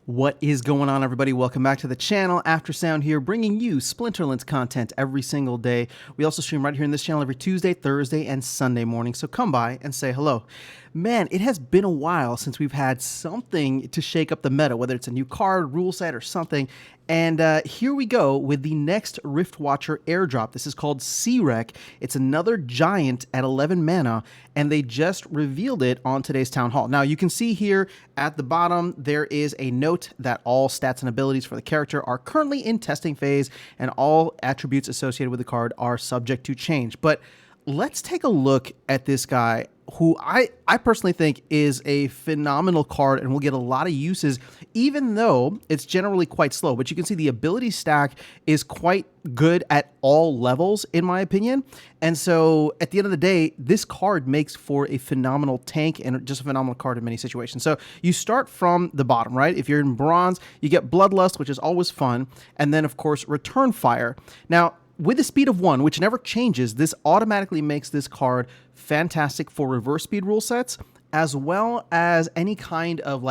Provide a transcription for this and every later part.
What is going on, everybody? Welcome back to the channel. After Sound here, bringing you Splinterlands content every single day. We also stream right here in this channel every Tuesday, Thursday, and Sunday morning, so come by and say hello. Man, it has been a while since we've had something to shake up the meta, whether it's a new card, rule set, or something. And here we go with the next Riftwatcher airdrop. This is called Sea-Wreck. It's another giant at 11 mana, and they just revealed it on today's Town Hall. Now, you can see here at the bottom, there is a note that all stats and abilities for the character are currently in testing phase, and all attributes associated with the card are subject to change. But let's take a look at this guy, who I personally think is a phenomenal card and will get a lot of uses, even though it's generally quite slow. But you can see the ability stack is quite good at all levels, in my opinion. And so at the end of the day, this card makes for a phenomenal tank and just a phenomenal card in many situations. So you start from the bottom, right? If you're in bronze, you get Bloodlust, which is always fun. And then, of course, Return Fire. Now, with the speed of 1, which never changes, this automatically makes this card fantastic for reverse speed rule sets, as well as any kind of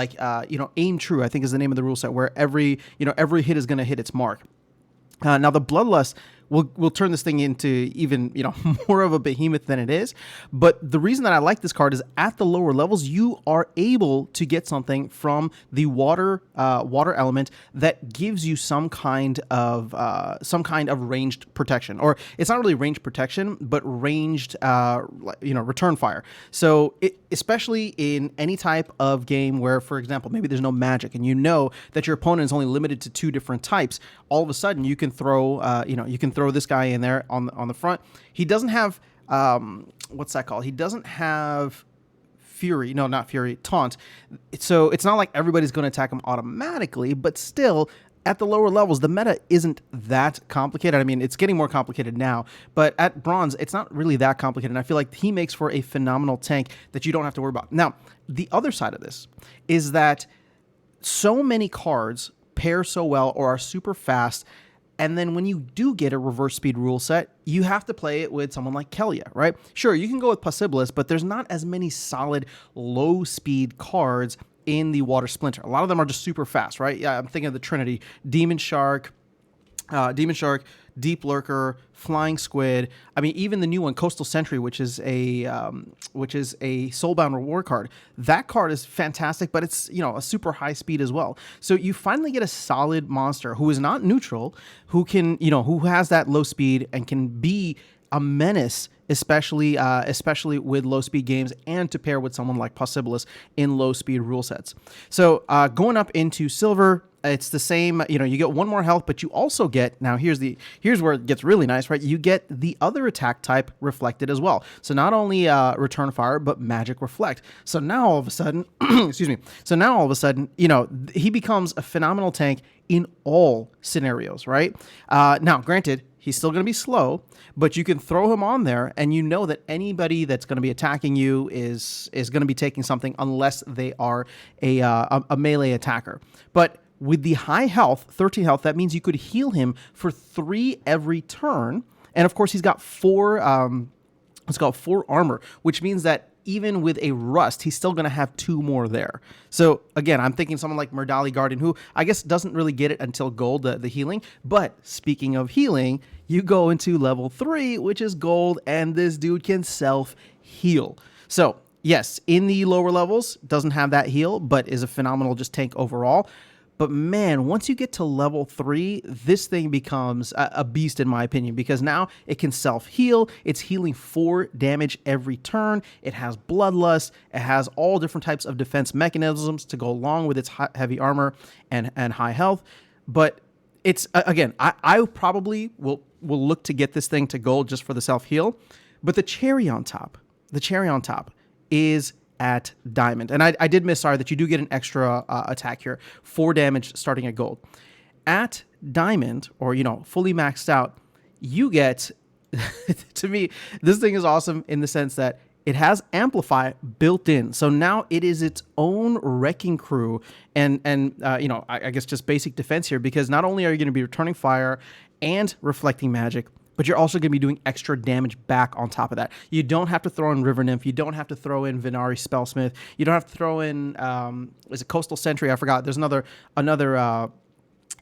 aim true, I think is the name of the rule set, where every hit is going to hit its mark. Now the Bloodlust will turn this thing into even more of a behemoth than it is. But the reason that I like this card is at the lower levels, you are able to get something from the water element that gives you some kind of ranged protection, or it's not really ranged protection, but ranged return fire. So especially in any type of game where, for example, maybe there's no magic and you know that your opponent is only limited to 2 different types, all of a sudden you can throw throw this guy in there on the front. He doesn't have what's that called? He doesn't have Fury. No, not Fury. Taunt. So it's not like everybody's going to attack him automatically, but still, at the lower levels, the meta isn't that complicated. I mean, it's getting more complicated now, but at bronze, it's not really that complicated. And I feel like he makes for a phenomenal tank that you don't have to worry about. Now, the other side of this is that so many cards pair so well or are super fast. And then when you do get a reverse speed rule set, you have to play it with someone like Kelia, right? Sure, you can go with Possibilis, but there's not as many solid low speed cards in the Water Splinter. A lot of them are just super fast, right? Yeah, I'm thinking of the Trinity: Demon Shark, Deep Lurker, Flying Squid. I mean, even the new one, Coastal Sentry, which is a Soulbound reward card. That card is fantastic, but it's a super high speed as well. So you finally get a solid monster who is not neutral, who can who has that low speed and can be a menace, especially with low speed games, and to pair with someone like Possibilis in low speed rule sets. So going up into silver, it's the same. You get 1 more health, but you also get, now here's where it gets really nice, right? You get the other attack type reflected as well. So not only Return Fire, but Magic Reflect. So now all of a sudden, excuse me. So now all of a sudden, he becomes a phenomenal tank in all scenarios, right? Now, granted, he's still going to be slow, but you can throw him on there, and you know that anybody that's going to be attacking you is going to be taking something unless they are a melee attacker. But with the high health, 13 health, that means you could heal him for 3 every turn. And of course, he's got 4 armor, which means that even with a rust, he's still going to have 2 more there. So again, I'm thinking someone like Murdali Guardian, who I guess doesn't really get it until gold, the healing. But speaking of healing, you go into level 3, which is gold, and this dude can self-heal. So yes, in the lower levels, doesn't have that heal, but is a phenomenal just tank overall. But man, once you get to level 3, this thing becomes a beast in my opinion, because now it can self-heal. It's healing 4 damage every turn. It has Bloodlust. It has all different types of defense mechanisms to go along with its heavy armor and high health. But it's, again, I probably will look to get this thing to gold just for the self-heal. But the cherry on top is at diamond. And I did miss, sorry, that you do get an extra attack here, 4 damage starting at gold. At diamond, or fully maxed out, you get to me, this thing is awesome in the sense that it has Amplify built in. So now it is its own wrecking crew and I guess just basic defense here, because not only are you going to be returning fire and reflecting magic, but you're also going to be doing extra damage back on top of that. You don't have to throw in River Nymph. You don't have to throw in Venari Spellsmith. You don't have to throw in, is it Coastal Sentry? I forgot. There's another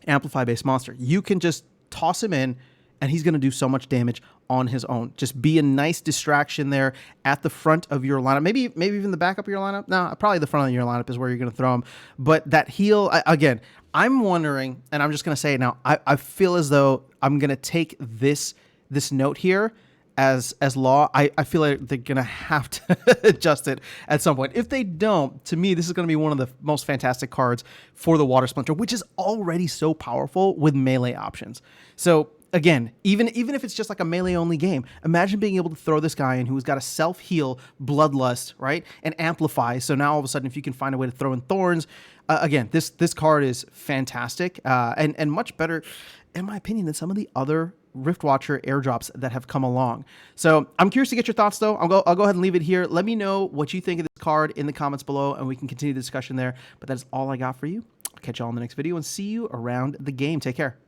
Amplify-based monster. You can just toss him in, and he's going to do so much damage on his own. Just be a nice distraction there at the front of your lineup. Maybe even the back of your lineup. No, probably the front of your lineup is where you're going to throw him. But that heal, again, I'm wondering, and I'm just going to say it now, I feel as though I'm going to take this note here as law. I feel like they're going to have to adjust it at some point. If they don't, to me, this is going to be one of the most fantastic cards for the Water Splinter, which is already so powerful with melee options. So again, even if it's just like a melee-only game, imagine being able to throw this guy in who's got a self-heal, Bloodlust, right, and Amplify. So now all of a sudden, if you can find a way to throw in Thorns, again, this card is fantastic and much better, in my opinion, than some of the other Riftwatcher airdrops that have come along. So I'm curious to get your thoughts, though. I'll go ahead and leave it here. Let me know what you think of this card in the comments below, and we can continue the discussion there. But that's all I got for you. I'll catch you all in the next video and see you around the game. Take care.